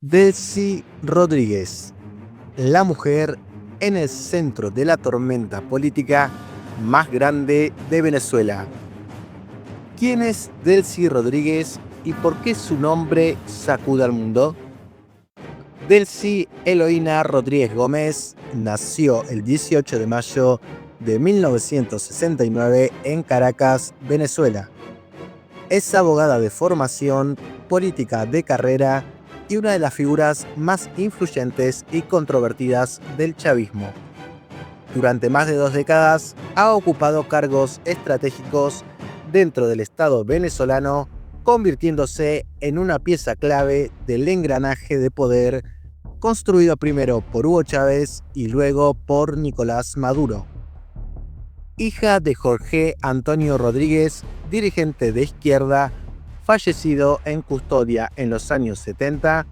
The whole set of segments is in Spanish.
Delcy Rodríguez, la mujer en el centro de la tormenta política más grande de Venezuela. ¿Quién es Delcy Rodríguez y por qué su nombre sacude al mundo? Delcy Eloína Rodríguez Gómez nació el 18 de mayo de 1969 en Caracas, Venezuela. Es abogada de formación, política de carrera y una de las figuras más influyentes y controvertidas del chavismo. Durante más de 2 décadas ha ocupado cargos estratégicos dentro del Estado venezolano, convirtiéndose en una pieza clave del engranaje de poder construido primero por Hugo Chávez y luego por Nicolás Maduro. Hija de Jorge Antonio Rodríguez, dirigente de izquierda, fallecido en custodia en los años 70,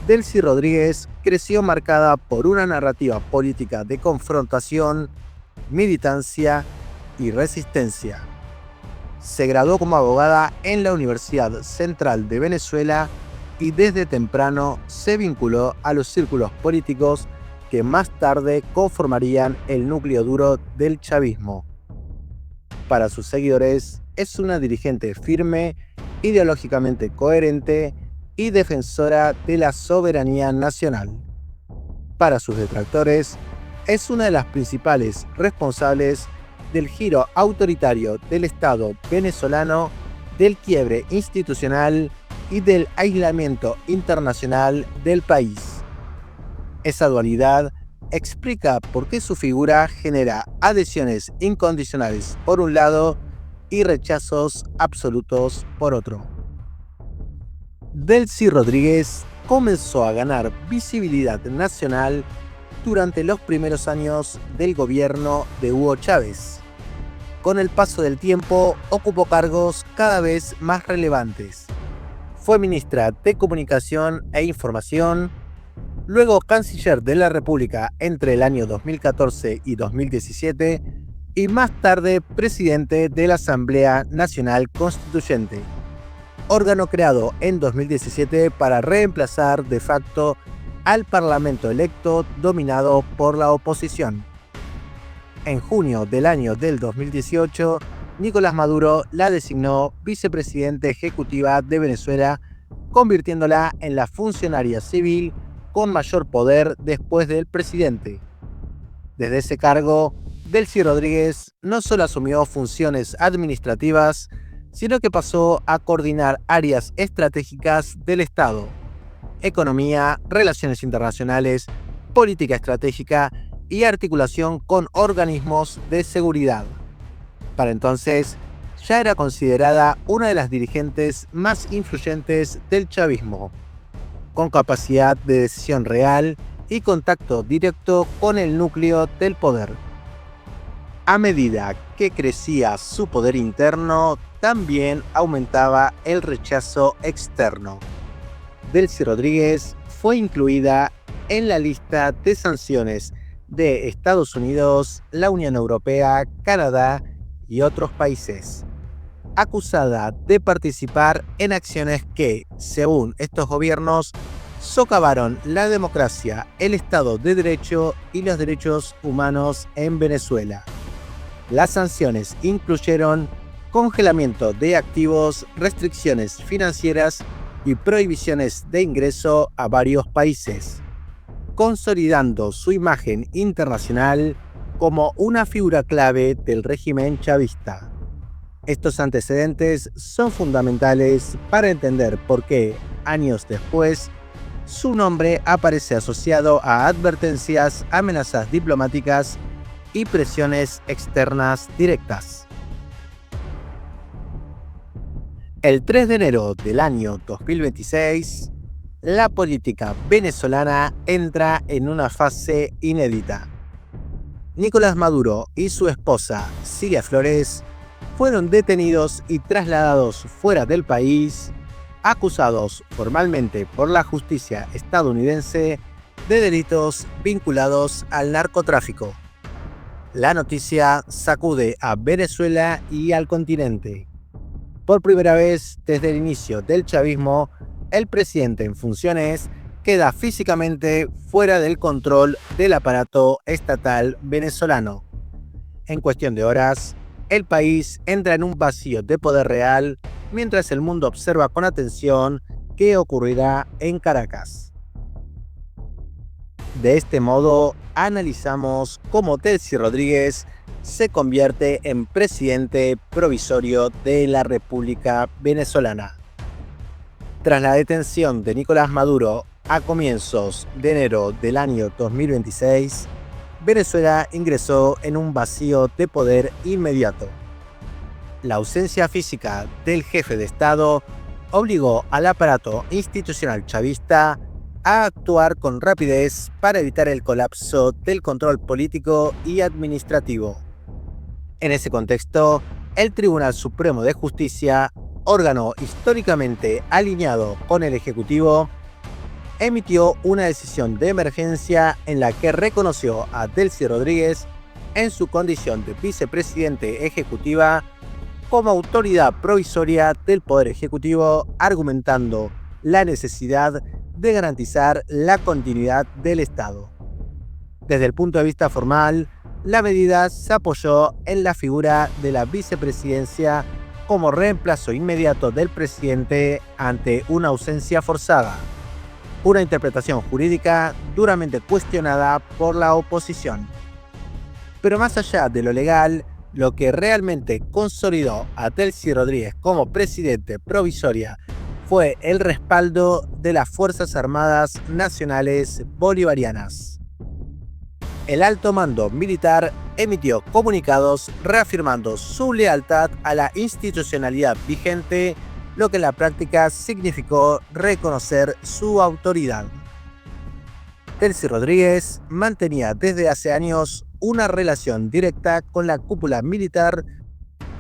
Delcy Rodríguez creció marcada por una narrativa política de confrontación, militancia y resistencia. Se graduó como abogada en la Universidad Central de Venezuela y desde temprano se vinculó a los círculos políticos que más tarde conformarían el núcleo duro del chavismo. Para sus seguidores, es una dirigente firme, ideológicamente coherente y defensora de la soberanía nacional. Para sus detractores, es una de las principales responsables del giro autoritario del Estado venezolano, del quiebre institucional y del aislamiento internacional del país. Esa dualidad explica por qué su figura genera adhesiones incondicionales por un lado y rechazos absolutos por otro. Delcy Rodríguez comenzó a ganar visibilidad nacional durante los primeros años del gobierno de Hugo Chávez. Con el paso del tiempo ocupó cargos cada vez más relevantes. Fue ministra de Comunicación e Información, luego canciller de la República entre el año 2014 y 2017 y más tarde presidente de la Asamblea Nacional Constituyente, órgano creado en 2017 para reemplazar de facto al Parlamento electo dominado por la oposición. En junio del año del 2018, Nicolás Maduro la designó vicepresidenta ejecutiva de Venezuela, convirtiéndola en la funcionaria civil con mayor poder después del presidente. Desde ese cargo, Delcy Rodríguez no solo asumió funciones administrativas, sino que pasó a coordinar áreas estratégicas del Estado: economía, relaciones internacionales, política estratégica y articulación con organismos de seguridad. Para entonces, ya era considerada una de las dirigentes más influyentes del chavismo, con capacidad de decisión real y contacto directo con el núcleo del poder. A medida que crecía su poder interno, también aumentaba el rechazo externo. Delcy Rodríguez fue incluida en la lista de sanciones de Estados Unidos, la Unión Europea, Canadá y otros países, acusada de participar en acciones que, según estos gobiernos, socavaron la democracia, el Estado de Derecho y los derechos humanos en Venezuela. Las sanciones incluyeron congelamiento de activos, restricciones financieras y prohibiciones de ingreso a varios países, consolidando su imagen internacional como una figura clave del régimen chavista. Estos antecedentes son fundamentales para entender por qué, años después, su nombre aparece asociado a advertencias, amenazas diplomáticas y presiones externas directas. El 3 de enero del año 2026, la política venezolana entra en una fase inédita. Nicolás Maduro y su esposa, Cilia Flores, fueron detenidos y trasladados fuera del país, acusados formalmente por la justicia estadounidense de delitos vinculados al narcotráfico. La noticia sacude a Venezuela y al continente. Por primera vez desde el inicio del chavismo, el presidente en funciones queda físicamente fuera del control del aparato estatal venezolano. En cuestión de horas, el país entra en un vacío de poder real mientras el mundo observa con atención qué ocurrirá en Caracas. De este modo, analizamos cómo Delcy Rodríguez se convierte en presidente provisorio de la República Venezolana. Tras la detención de Nicolás Maduro a comienzos de enero del año 2026, Venezuela ingresó en un vacío de poder inmediato. La ausencia física del jefe de Estado obligó al aparato institucional chavista a actuar con rapidez para evitar el colapso del control político y administrativo. En ese contexto, el Tribunal Supremo de Justicia, órgano históricamente alineado con el Ejecutivo, emitió una decisión de emergencia en la que reconoció a Delcy Rodríguez en su condición de vicepresidente ejecutiva como autoridad provisoria del Poder Ejecutivo, argumentando la necesidad de garantizar la continuidad del Estado. Desde el punto de vista formal, la medida se apoyó en la figura de la vicepresidencia como reemplazo inmediato del presidente ante una ausencia forzada, una interpretación jurídica duramente cuestionada por la oposición. Pero más allá de lo legal, lo que realmente consolidó a Delcy Rodríguez como presidente provisoria fue el respaldo de las Fuerzas Armadas Nacionales Bolivarianas. El alto mando militar emitió comunicados reafirmando su lealtad a la institucionalidad vigente, lo que en la práctica significó reconocer su autoridad. Delcy Rodríguez mantenía desde hace años una relación directa con la cúpula militar,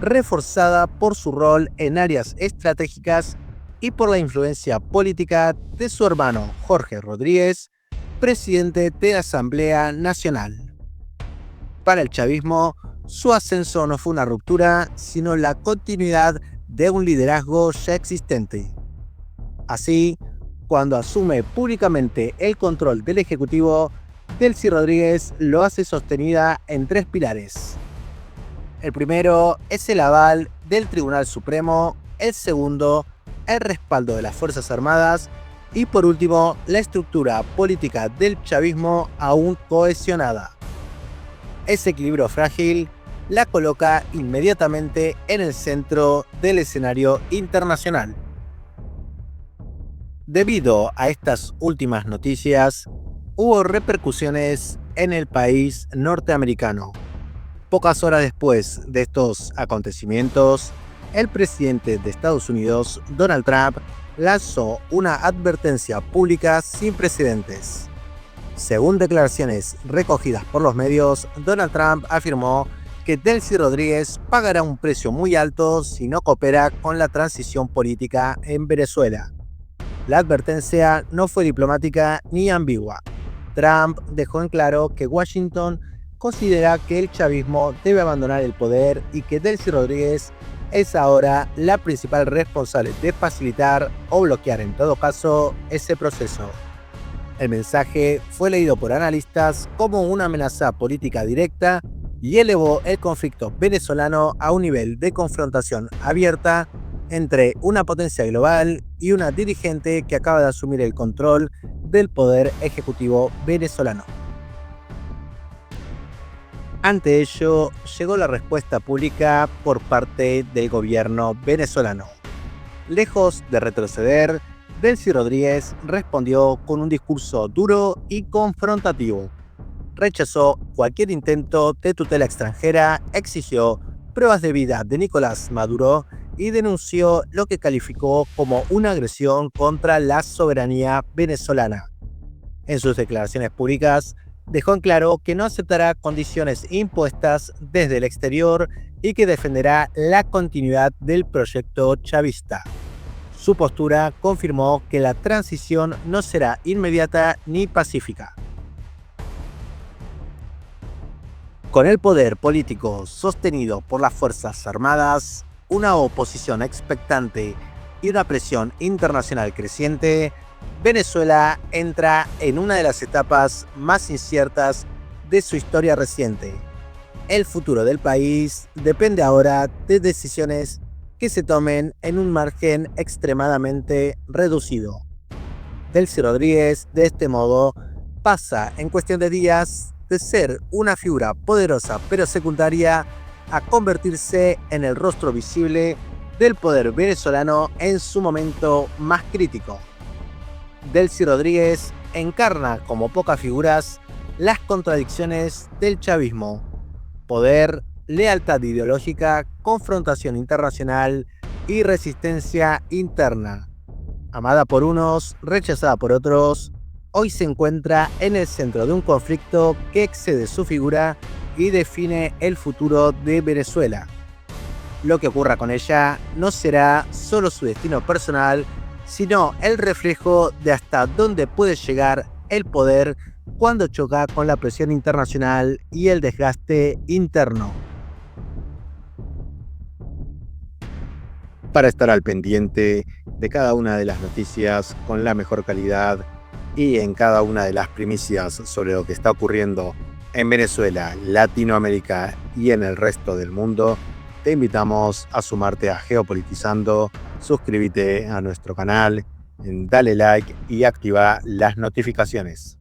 reforzada por su rol en áreas estratégicas y por la influencia política de su hermano Jorge Rodríguez, presidente de la Asamblea Nacional. Para el chavismo, su ascenso no fue una ruptura, sino la continuidad de un liderazgo ya existente. Así, cuando asume públicamente el control del Ejecutivo, Delcy Rodríguez lo hace sostenida en tres pilares. El primero es el aval del Tribunal Supremo, el segundo, el respaldo de las Fuerzas Armadas y por último, la estructura política del chavismo aún cohesionada. Ese equilibrio frágil la coloca inmediatamente en el centro del escenario internacional. Debido a estas últimas noticias, hubo repercusiones en el país norteamericano. Pocas horas después de estos acontecimientos, el presidente de Estados Unidos, Donald Trump, lanzó una advertencia pública sin precedentes. Según declaraciones recogidas por los medios, Donald Trump afirmó que Delcy Rodríguez pagará un precio muy alto si no coopera con la transición política en Venezuela. La advertencia no fue diplomática ni ambigua. Trump dejó en claro que Washington considera que el chavismo debe abandonar el poder y que Delcy Rodríguez es ahora la principal responsable de facilitar o bloquear en todo caso ese proceso. El mensaje fue leído por analistas como una amenaza política directa y elevó el conflicto venezolano a un nivel de confrontación abierta entre una potencia global y una dirigente que acaba de asumir el control del poder ejecutivo venezolano. Ante ello, llegó la respuesta pública por parte del gobierno venezolano. Lejos de retroceder, Delcy Rodríguez respondió con un discurso duro y confrontativo. Rechazó cualquier intento de tutela extranjera, exigió pruebas de vida de Nicolás Maduro y denunció lo que calificó como una agresión contra la soberanía venezolana. En sus declaraciones públicas, dejó en claro que no aceptará condiciones impuestas desde el exterior y que defenderá la continuidad del proyecto chavista. Su postura confirmó que la transición no será inmediata ni pacífica. Con el poder político sostenido por las Fuerzas Armadas, una oposición expectante y una presión internacional creciente, Venezuela entra en una de las etapas más inciertas de su historia reciente. El futuro del país depende ahora de decisiones que se tomen en un margen extremadamente reducido. Delcy Rodríguez, de este modo, pasa en cuestión de días de ser una figura poderosa pero secundaria a convertirse en el rostro visible del poder venezolano en su momento más crítico. Delcy Rodríguez encarna como pocas figuras las contradicciones del chavismo: poder, lealtad ideológica, confrontación internacional y resistencia interna. Amada por unos, rechazada por otros, hoy se encuentra en el centro de un conflicto que excede su figura y define el futuro de Venezuela. Lo que ocurra con ella no será solo su destino personal, sino el reflejo de hasta dónde puede llegar el poder cuando choca con la presión internacional y el desgaste interno. Para estar al pendiente de cada una de las noticias con la mejor calidad y en cada una de las primicias sobre lo que está ocurriendo en Venezuela, Latinoamérica y en el resto del mundo, te invitamos a sumarte a Geopolitizando. Suscríbete a nuestro canal, dale like y activa las notificaciones.